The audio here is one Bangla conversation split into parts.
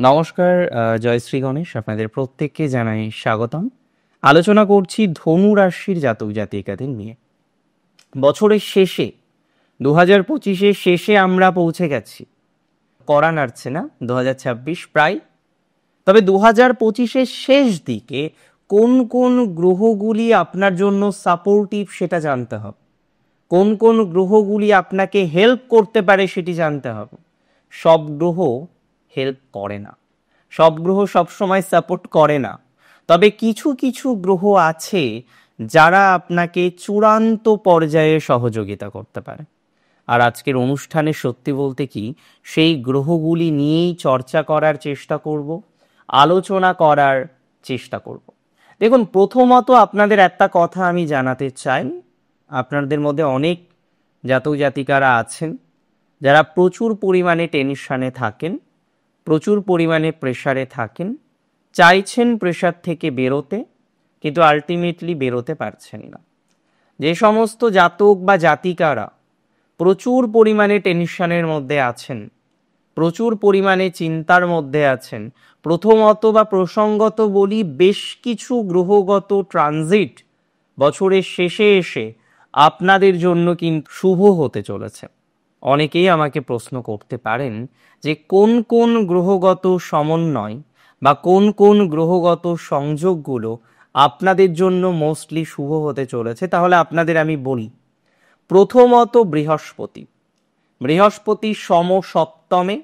নমস্কার, জয়শ্রী গণেশ, আপনাদের প্রত্যেককে জানাই স্বাগতম। আলোচনা করছি ধনু রাশির জাতক জাতিকাদের নিয়ে। বছরের শেষে 2025-এর শেষে আমরা পৌঁছে গেছি, কড়া নাড়ছে না 2026 প্রায়। তবে 2025-এর শেষ দিকে কোন কোন গ্রহগুলি আপনার জন্য সাপোর্টিভ সেটা জানতে হবে, কোন কোন গ্রহগুলি আপনাকে হেল্প করতে পারে সেটি জানতে হবে। সব গ্রহ হেল্প করে না, সব গ্রহ সবসময় সাপোর্ট করে না, তবে কিছু কিছু গ্রহ আছে যারা আপনাকে চূড়ান্ত পর্যায়ে সহযোগিতা করতে পারে। আর আজকের অনুষ্ঠানে সত্যি বলতে কি সেই গ্রহগুলি নিয়েই চর্চা করার চেষ্টা করব, আলোচনা করার চেষ্টা করব। দেখুন, প্রথমত আপনাদের একটা কথা আমি জানাতে চাই। আপনাদের মধ্যে অনেক জাতক জাতিকারা আছেন যারা প্রচুর পরিমাণে টেনশনে থাকেন, প্রচুর পরিমাণে প্রেশারে থাকেন, চাইছেন প্রেশার থেকে বেরোতে, কিন্তু আলটিমেটলি বেরোতে পারছেন না। যে সমস্ত জাতক বা জাতিকারা প্রচুর পরিমাণে টেনশনের মধ্যে আছেন, প্রচুর পরিমাণে চিন্তার মধ্যে আছেন, প্রথমত বা প্রসঙ্গত বলি, বেশ কিছু গ্রহগত ট্রানজিট বছরের শেষে এসে আপনাদের জন্য কিন্তু শুভ হতে চলেছে। অনেকেই আমাকে প্রশ্ন করতে পারেন যে কোন কোন গ্রহগত সমন্বয় বা কোন কোন গ্রহগত সংযোগগুলো আপনাদের জন্য মোস্টলি শুভ হতে চলেছে। তাহলে আপনাদের আমি বলি, প্রথমত বৃহস্পতি সপ্তমে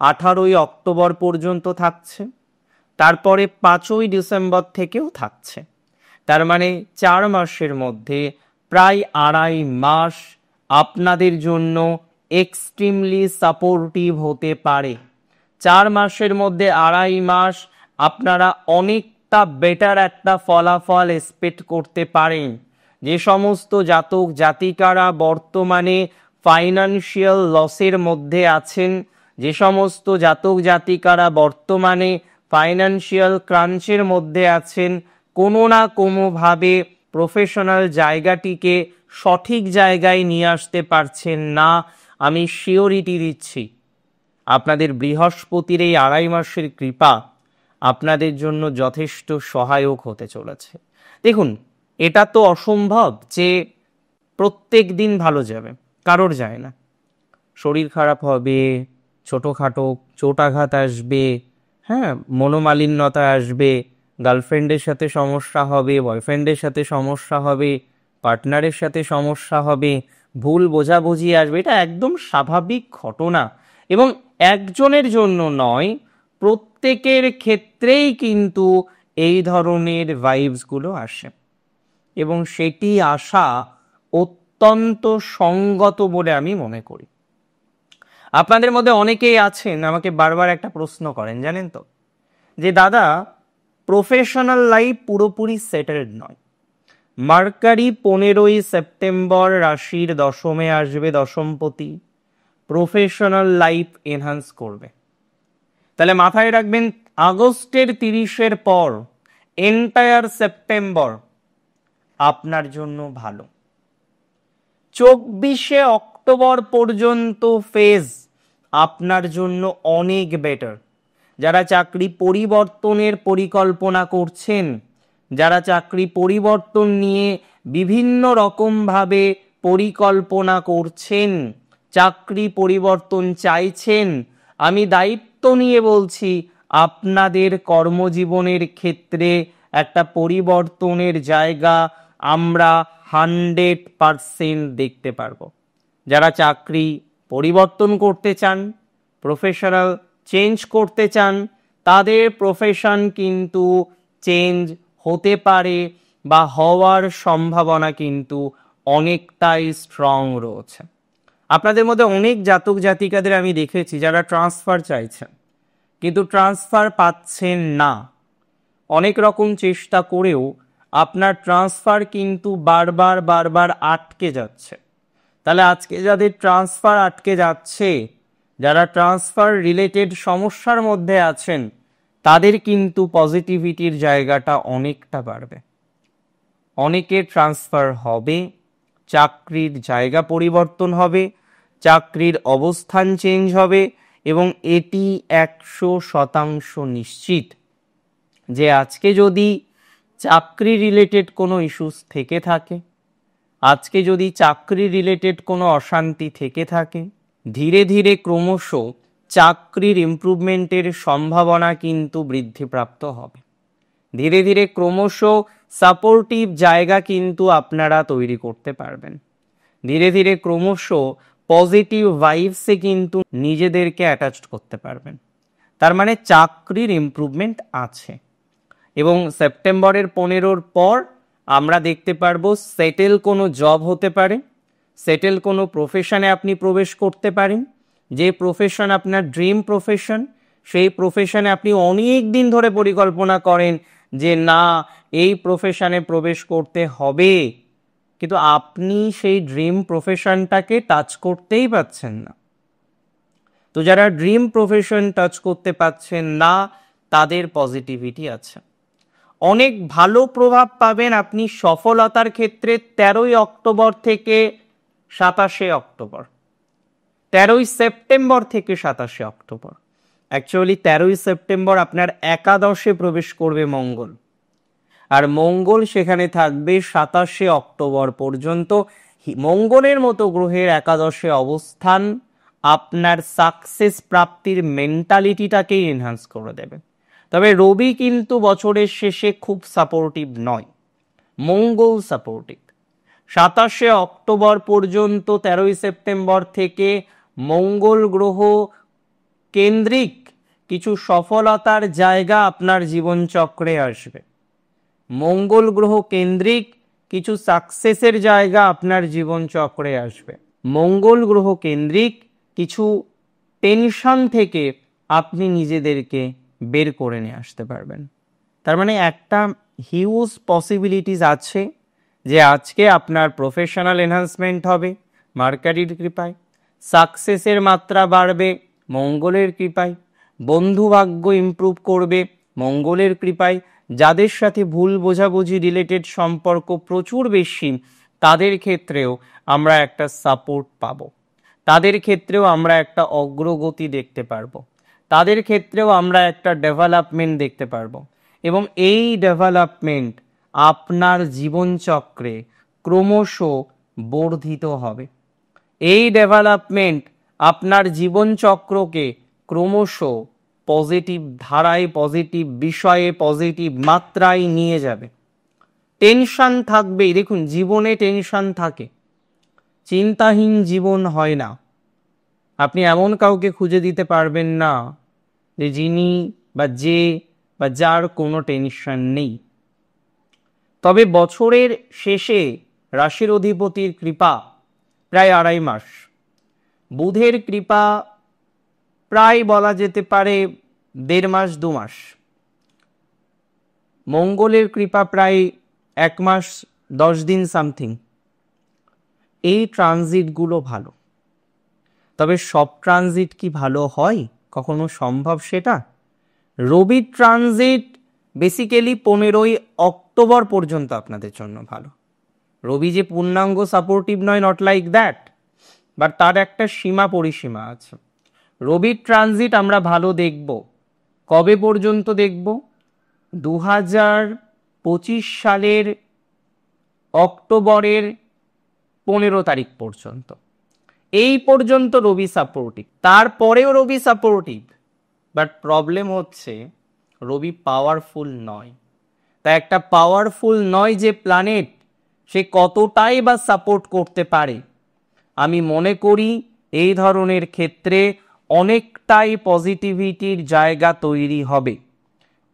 18ই অক্টোবর পর্যন্ত থাকছে, তারপরে 5ই ডিসেম্বর থেকেও থাকছে। তার মানে 4 মাসের মধ্যে প্রায় 2.5 মাস আপনাদের জন্য এক্সট্রিমলি সাপোর্টিভ হতে পারে। 4 মাসের মধ্যে 2.5 মাস আপনারা অনেকটা বেটার একটা ফলাফল এক্সপেক্ট করতে পারেন। যে সমস্ত জাতক জাতিকারা বর্তমানে ফাইন্যান্সিয়াল লসের মধ্যে আছেন, যে সমস্ত জাতক জাতিকারা বর্তমানে ফাইন্যান্সিয়াল ক্রাঞ্চের মধ্যে আছেন, কোনো না কোনোভাবে প্রফেশনাল জায়গাটিকে সঠিক জায়গায় নিয়ে আসতে পারছেন না, আমি শিওরিটি দিচ্ছি আপনাদের বৃহস্পতির এই 2.5 মাসের কৃপা আপনাদের জন্য যথেষ্ট সহায়ক হতে চলেছে। দেখুন, এটা তো অসম্ভব যে প্রত্যেক দিন ভালো যাবে, কারোর যায় না। শরীর খারাপ হবে, ছোটোখাটো চোটাঘাত আসবে, হ্যাঁ, মনোমালিন্যতা আসবে, গার্লফ্রেন্ডের সাথে সমস্যা হবে, বয়ফ্রেন্ডের সাথে সমস্যা হবে, পার্টনারের সাথে সমস্যা হবে, ভুল বোঝাবুঝি আসবে। এটা একদম স্বাভাবিক ঘটনা এবং একজনের জন্য নয়, প্রত্যেকের ক্ষেত্রেই কিন্তু এই ধরনের ভাইবসগুলো আসে এবং সেটি আসা অত্যন্ত সঙ্গত বলে আমি মনে করি। আপনাদের মধ্যে অনেকেই আছেন আমাকে বারবার একটা প্রশ্ন করেন, জানেন তো, যে দাদা, প্রফেশনাল লাইফ পুরোপুরি সেটেলড নয়। মার্কারি 15ই সেপ্টেম্বর রাশির দশমে আসবে, দশমপতি প্রফেশনাল লাইফ এনহান্স করবে। তাহলে মাথায় রাখবেন, আগস্টের 30-এর পর এন্টায়ার সেপ্টেম্বর আপনার জন্য ভালো। 24শে অক্টোবর পর্যন্ত ফেজ আপনার জন্য অনেক বেটার। যারা চাকরি পরিবর্তনের পরিকল্পনা করছেন, যারা চাকরি পরিবর্তন নিয়ে বিভিন্ন রকমভাবে পরিকল্পনা করছেন, চাকরি পরিবর্তন চাইছেন, আমি দায়িত্ব নিয়ে বলছি আপনাদের কর্মজীবনের ক্ষেত্রে একটা পরিবর্তনের জায়গা আমরা 100% দেখতে পারবো। যারা চাকরি পরিবর্তন করতে চান, প্রফেশনাল চেঞ্জ করতে চান, তাদের প্রফেশন কিন্তু চেঞ্জ হতে পারে বা হওয়ার সম্ভাবনা কিন্তু অনেকটাই স্ট্রং রয়েছে। আপনাদের মধ্যে অনেক জাতক জাতিকাদের আমি দেখেছি যারা ট্রান্সফার চাইছেন কিন্তু ট্রান্সফার পাচ্ছেন না। অনেক রকম চেষ্টা করেও আপনার ট্রান্সফার কিন্তু বারবার আটকে যাচ্ছে। তাহলে আজকে যাদের ট্রান্সফার আটকে যাচ্ছে, যারা ট্রান্সফার রিলেটেড সমস্যার মধ্যে আছেন, তাদের কিন্তু পজিটিভিটির জায়গাটা অনেকটা বাড়বে। অনেকের ট্রান্সফার হবে, চাকরির জায়গা পরিবর্তন হবে, চাকরির অবস্থান চেঞ্জ হবে এবং এটি 100% নিশ্চিত যে আজকে যদি চাকরি রিলেটেড কোনো ইস্যুস থেকে থাকে, আজকে যদি চাকরি রিলেটেড কোনো অশান্তি থেকে থাকে, ধীরে ধীরে ক্রমশ চাকরির ইমপ্রুভমেন্টের সম্ভাবনা কিন্তু বৃদ্ধিপ্রাপ্ত হবে। ধীরে ধীরে ক্রমশ সাপোর্টিভ জায়গা কিন্তু আপনারা তৈরি করতে পারবেন। ধীরে ধীরে ক্রমশ পজিটিভ ভাইবসে কিন্তু নিজেদেরকে অ্যাটাচড করতে পারবেন। তার মানে চাকরির ইমপ্রুভমেন্ট আছে। এবং সেপ্টেম্বরের 15-র পর আমরা দেখতে পারবো সেটেল কোনো জব হতে পারে, সেটেল কোনো প্রফেশনে আপনি প্রবেশ করতে পারেন। যে প্রফেশন আপনার ড্রিম প্রফেশন, সেই প্রফেশনে আপনি অনেক দিন ধরে পরিকল্পনা করেন যে না, এই প্রফেশনে প্রবেশ করতে হবে, কিন্তু আপনি সেই ড্রিম প্রফেশনটাকে টাচ করতেই পাচ্ছেন না। তো যারা ড্রিম প্রফেশন টাচ করতে পাচ্ছেন না, তাদের পজিটিভিটি আছে। অনেক ভালো প্রভাব পাবেন আপনি সফলতার ক্ষেত্রে 13ই অক্টোবর থেকে 27শে অক্টোবর। 13ই সেপ্টেম্বর থেকে 27শে অক্টোবর। অ্যাকচুয়ালি 13ই সেপ্টেম্বর আপনার একাদশে প্রবেশ করবে মঙ্গল, আর মঙ্গল সেখানে থাকবে 27শে অক্টোবর পর্যন্ত। মঙ্গলের মতো গ্রহের একাদশে অবস্থান আপনার সাকসেস প্রাপ্তির মেন্টালিটিটাকেই এনহান্স করে দেবে। তবে রবি কিন্তু বছরের শেষে খুব সাপোর্টিভ নয়, মঙ্গল সাপোর্টিভ। 27শে অক্টোবর পর্যন্ত 13ই সেপ্টেম্বর থেকে মঙ্গল গ্রহ কেন্দ্রিক কিছু সফলতার জায়গা আপনার জীবনচক্রে আসবে। মঙ্গল গ্রহ কেন্দ্রিক কিছু সাকসেসের জায়গা আপনার জীবনচক্রে আসবে। মঙ্গল গ্রহ কেন্দ্রিক কিছু টেনশন থেকে আপনি নিজেদেরকে বের করে নিয়ে আসতে পারবেন। তার মানে একটা হিউজ পসিবিলিটিস আছে যে আজকে আপনার প্রফেশনাল এনহান্সমেন্ট হবে মার্কারির কৃপায়, সাকসেসের মাত্রা বাড়বে মঙ্গলের কৃপায়, বন্ধু ভাগ্য ইমপ্রুভ করবে মঙ্গলের কৃপায়, যাদের সাথে ভুল বোঝাবুঝি রিলেটেড সম্পর্ক প্রচুর বেশি তাদের ক্ষেত্রেও আমরা একটা সাপোর্ট পাবো, তাদের ক্ষেত্রেও আমরা একটা অগ্রগতি দেখতে পারবো, তাদের ক্ষেত্রেও আমরা একটা ডেভেলপমেন্ট দেখতে পারবো। এবং এই ডেভেলপমেন্ট আপনার জীবনচক্রে ক্রমশ বর্ধিত হবে। এই ডেভেলপমেন্ট আপনার জীবনচক্রকে ক্রমশ পজিটিভ ধারায়, পজিটিভ বিষয়ে, পজিটিভ মাত্রায় নিয়ে যাবে। টেনশন থাকবেই, দেখুন জীবনে টেনশন থাকে, চিন্তাহীন জীবন হয় না। আপনি এমন কাউকে খুঁজে দিতে পারবেন না যে যিনি বা যার কোনো টেনশন নেই। তবে বছরের শেষে রাশির অধিপতির কৃপা প্রায় 2.5 মাস, বুধের কৃপা প্রায় বলা যেতে পারে 1.5 মাস 2 মাস, মঙ্গলের কৃপা প্রায় 1 মাস 10 দিন সামথিং। এই ট্রানজিটগুলো ভালো। তবে সব ট্রানজিট কি ভালো হয়? কখনো সম্ভব সেটা? রবির ট্রানজিট বেসিক্যালি 15ই অক্টোবর পর্যন্ত আপনাদের জন্য ভালো। রবি যে পূর্ণাঙ্গ সাপোর্টিভ নয়, নট লাইক দ্যাট, বাট তার একটা সীমা পরিসীমা আছে। রবির ট্রানজিট আমরা ভালো দেখব। কবে পর্যন্ত দেখব? 2025 সালের অক্টোবরের 15 তারিখ পর্যন্ত। এই পর্যন্ত রবি সাপোর্টিভ, তারপরেও রবি সাপোর্টিভ, বাট প্রবলেম হচ্ছে রবি পাওয়ারফুল নয়। তাই একটা পাওয়ারফুল নয় যে প্ল্যানেট, সে কতটাই বা সাপোর্ট করতে পারে? আমি মনে করি এই ধরনের ক্ষেত্রে অনেকটাই পজিটিভিটির জায়গা তৈরি হবে।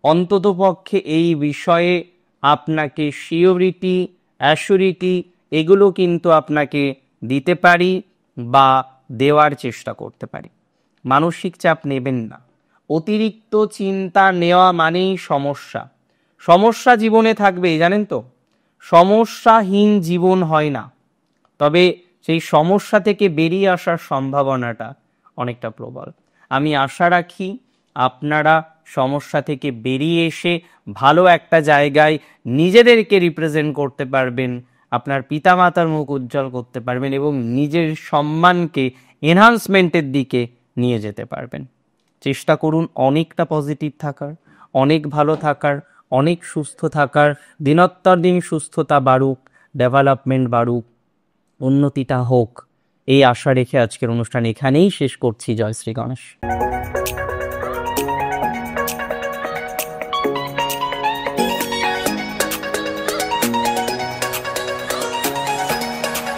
অন্ততপক্ষে এই বিষয়ে আপনাকে সিওরিটি, অ্যাসিউরিটি এগুলো কিন্তু আপনাকে দিতে পারি বা দেওয়ার চেষ্টা করতে পারি। মানসিক চাপ নেবেন না। অতিরিক্ত চিন্তা নেওয়া মানেই সমস্যা। সমস্যা জীবনে থাকবেই, জানেন তো, সমস্যাহীন জীবন হয় না। তবে সেই সমস্যা থেকে বেরিয়ে আসার সম্ভাবনাটা অনেকটা প্রবল। আমি আশা রাখি আপনারা সমস্যা থেকে বেরিয়ে এসে ভালো একটা জায়গায় নিজেদেরকে রিপ্রেজেন্ট করতে পারবেন, আপনার পিতামাতার মুখ উজ্জ্বল করতে পারবেন এবং নিজের সম্মানকে এনহান্সমেন্টের দিকে নিয়ে যেতে পারবেন। চেষ্টা করুন অনেকটা পজিটিভ থাকার, অনেক ভালো থাকার, অনেক সুস্থ থাকার। দিনোত্তর দিন সুস্থতা বাড়ুক, ডেভেলপমেন্ট বাড়ুক, উন্নতিটা হোক, এই আশা রেখে আজকের অনুষ্ঠান এখানেই শেষ করছি। জয় শ্রী গণেশ।